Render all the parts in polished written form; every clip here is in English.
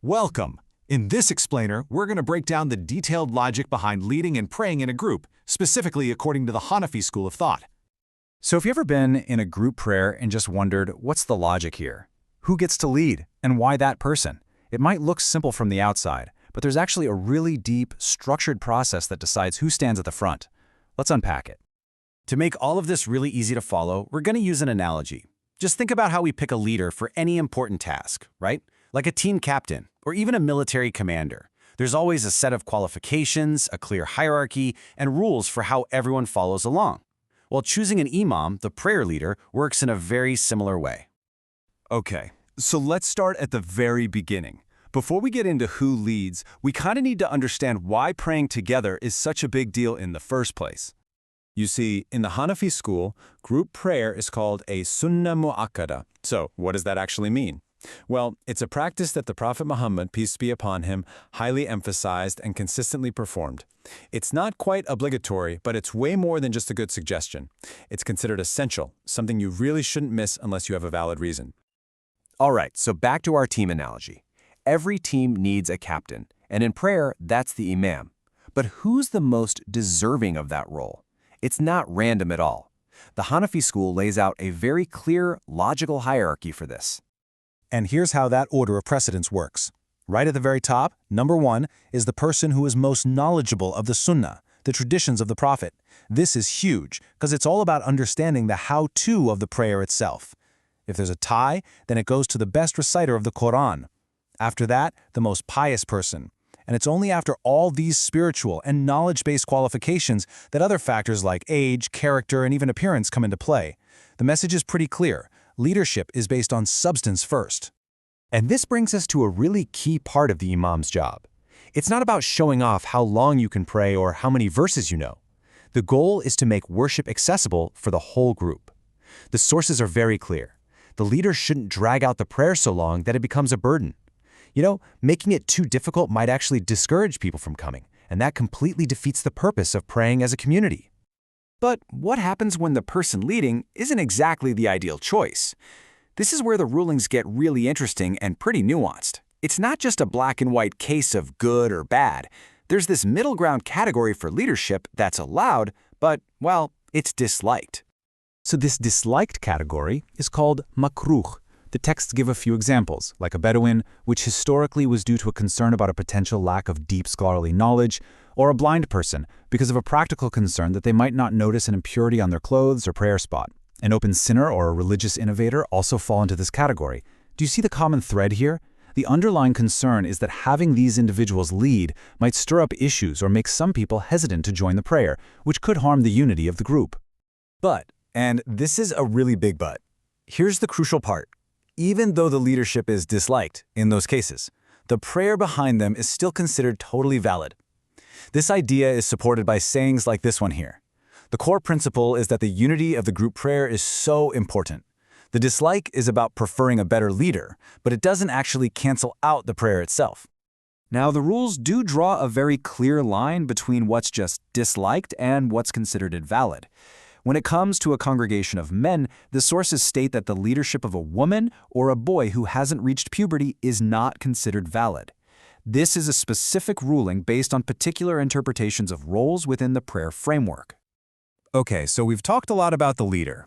Welcome! In this explainer, we're going to break down the detailed logic behind leading and praying in a group, specifically according to the Hanafi school of thought. So have you ever been in a group prayer and just wondered, what's the logic here? Who gets to lead, and why that person? It might look simple from the outside, but there's actually a really deep, structured process that decides who stands at the front. Let's unpack it. To make all of this really easy to follow, we're going to use an analogy. Just think about how we pick a leader for any important task, right? Like a team captain, or even a military commander. There's always a set of qualifications, a clear hierarchy, and rules for how everyone follows along. While choosing an imam, the prayer leader, works in a very similar way. Okay, so let's start at the very beginning. Before we get into who leads, we kind of need to understand why praying together is such a big deal in the first place. You see, in the Hanafi school, group prayer is called a Sunnah mu'akkada. So what does that actually mean? Well, it's a practice that the Prophet Muhammad, peace be upon him, highly emphasized and consistently performed. It's not quite obligatory, but it's way more than just a good suggestion. It's considered essential, something you really shouldn't miss unless you have a valid reason. All right, so back to our team analogy. Every team needs a captain, and in prayer, that's the imam. But who's the most deserving of that role? It's not random at all. The Hanafi school lays out a very clear, logical hierarchy for this. And here's how that order of precedence works. Right at the very top, number 1 is the person who is most knowledgeable of the Sunnah, the traditions of the Prophet. This is huge, because it's all about understanding the how-to of the prayer itself. If there's a tie, then it goes to the best reciter of the Qur'an. After that, the most pious person. And it's only after all these spiritual and knowledge-based qualifications that other factors like age, character, and even appearance come into play. The message is pretty clear. Leadership is based on substance first. And this brings us to a really key part of the imam's job. It's not about showing off how long you can pray or how many verses you know. The goal is to make worship accessible for the whole group. The sources are very clear. The leader shouldn't drag out the prayer so long that it becomes a burden. You know, making it too difficult might actually discourage people from coming, and that completely defeats the purpose of praying as a community. But what happens when the person leading isn't exactly the ideal choice? This is where the rulings get really interesting and pretty nuanced. It's not just a black and white case of good or bad. There's this middle ground category for leadership that's allowed, but, well, it's disliked. So this disliked category is called makruh. The texts give a few examples, like a Bedouin, which historically was due to a concern about a potential lack of deep scholarly knowledge, or a blind person, because of a practical concern that they might not notice an impurity on their clothes or prayer spot. An open sinner or a religious innovator also fall into this category. Do you see the common thread here? The underlying concern is that having these individuals lead might stir up issues or make some people hesitant to join the prayer, which could harm the unity of the group. But, and this is a really big but, here's the crucial part. Even though the leadership is disliked in those cases, the prayer behind them is still considered totally valid. This idea is supported by sayings like this one here. The core principle is that the unity of the group prayer is so important. The dislike is about preferring a better leader, but it doesn't actually cancel out the prayer itself. Now, the rules do draw a very clear line between what's just disliked and what's considered invalid. When it comes to a congregation of men, the sources state that the leadership of a woman or a boy who hasn't reached puberty is not considered valid. This is a specific ruling based on particular interpretations of roles within the prayer framework. Okay, so we've talked a lot about the leader.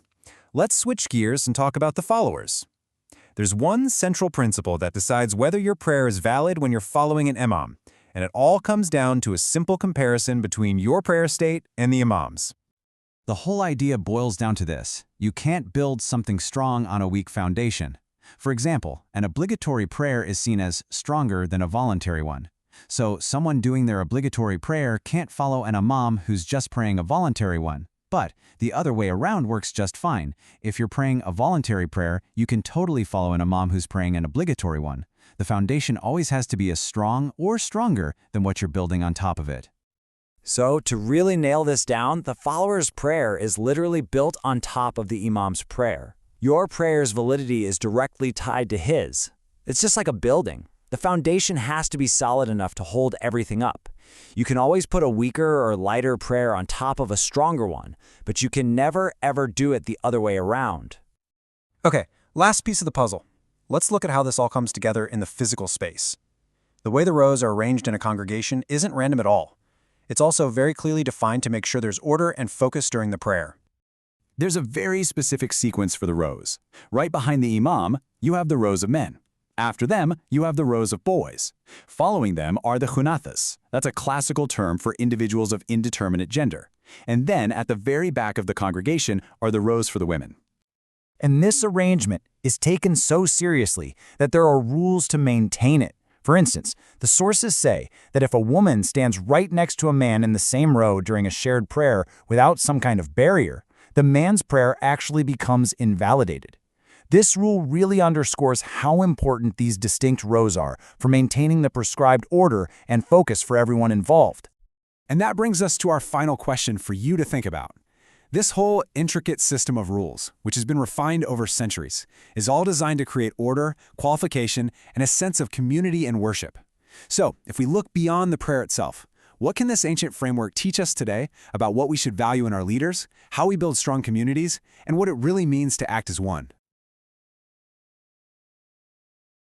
Let's switch gears and talk about the followers. There's one central principle that decides whether your prayer is valid when you're following an imam, and it all comes down to a simple comparison between your prayer state and the imam's. The whole idea boils down to this. You can't build something strong on a weak foundation. For example, an obligatory prayer is seen as stronger than a voluntary one. So someone doing their obligatory prayer can't follow an imam who's just praying a voluntary one. But the other way around works just fine. If you're praying a voluntary prayer, you can totally follow an imam who's praying an obligatory one. The foundation always has to be as strong or stronger than what you're building on top of it. So, to really nail this down, the follower's prayer is literally built on top of the imam's prayer. Your prayer's validity is directly tied to his. It's just like a building. The foundation has to be solid enough to hold everything up. You can always put a weaker or lighter prayer on top of a stronger one, but you can never, ever do it the other way around. Okay, last piece of the puzzle. Let's look at how this all comes together in the physical space. The way the rows are arranged in a congregation isn't random at all. It's also very clearly defined to make sure there's order and focus during the prayer. There's a very specific sequence for the rows. Right behind the imam, you have the rows of men. After them, you have the rows of boys. Following them are the hunathas. That's a classical term for individuals of indeterminate gender. And then at the very back of the congregation are the rows for the women. And this arrangement is taken so seriously that there are rules to maintain it. For instance, the sources say that if a woman stands right next to a man in the same row during a shared prayer without some kind of barrier, the man's prayer actually becomes invalidated. This rule really underscores how important these distinct rows are for maintaining the prescribed order and focus for everyone involved. And that brings us to our final question for you to think about. This whole intricate system of rules, which has been refined over centuries, is all designed to create order, qualification, and a sense of community and worship. So, if we look beyond the prayer itself, what can this ancient framework teach us today about what we should value in our leaders, how we build strong communities, and what it really means to act as one?